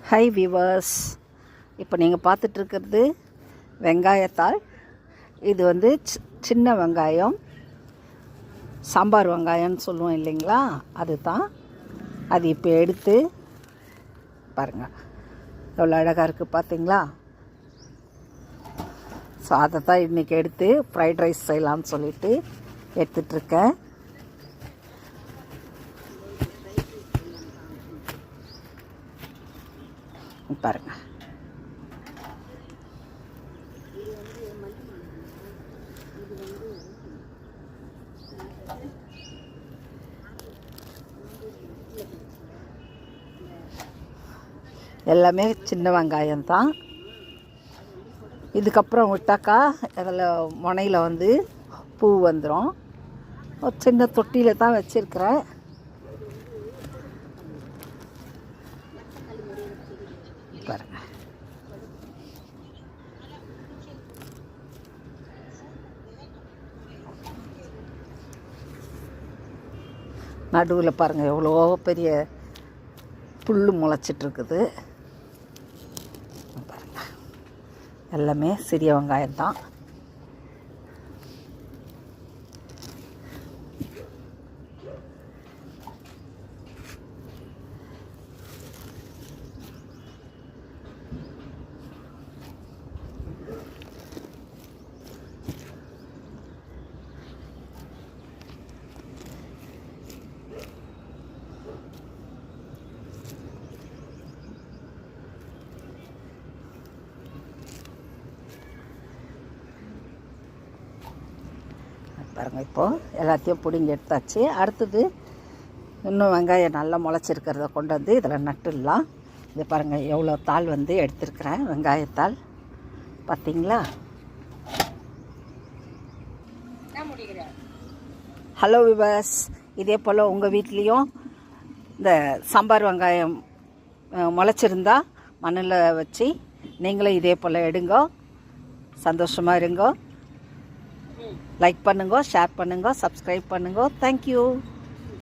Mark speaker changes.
Speaker 1: High viewers, இப்போ நீங்கள் பார்த்துட்ருக்கிறது வெங்காயத்தாள். இது வந்து சின்ன வெங்காயம், சாம்பார் வெங்காயம்னு சொல்லுவோம் இல்லைங்களா, அதுதான். அது இப்போ எடுத்து பாருங்கள் எவ்வளோ அழகாக இருக்குது பார்த்தீங்களா. ஸோ அதை தான் இன்றைக்கி எடுத்து ஃப்ரைட் ரைஸ் செய்யலாம்னு சொல்லிட்டு எடுத்துகிட்ருக்கேன். பாருங்கள், எல்லாமே சின்ன வெங்காயம் தான். இதுக்கப்புறம் விட்டாக்கா அதில் முனையில் வந்து பூ வந்துடும். ஒரு சின்ன தொட்டியில் தான் வச்சுருக்கிறேன். பாருங்க, நடுவில் பாருங்கள் எவ்வளோ பெரிய புல் முளைச்சிட்ருக்குது. பாருங்கள், எல்லாமே சிறிய வெங்காயம்தான். பாருங்கள், இப்போது எல்லாத்தையும் பிடுங்கி எடுத்தாச்சு. அடுத்தது இன்னும் வெங்காயம் நல்லா முளைச்சிருக்கிறத கொண்டு வந்து இதில் நட்டுடலாம். இது பாருங்கள் எவ்வளோ தாள் வந்து எடுத்துருக்கிறேன், வெங்காயத்தாள் பார்த்தீங்களா. ஹலோ விவர்ஸ், இதே போல் உங்கள் வீட்லேயும் இந்த சாம்பார் வெங்காயம் முளைச்சிருந்தா மண்ணில் வச்சு நீங்களும் இதே போல் எடுங்கோ, சந்தோஷமாக இருங்கோ. லைக் பண்ணுங்க, ஷேர் பண்ணுங்க, சப்ஸ்கிரைப் பண்ணுங்க. தேங்க்யூ.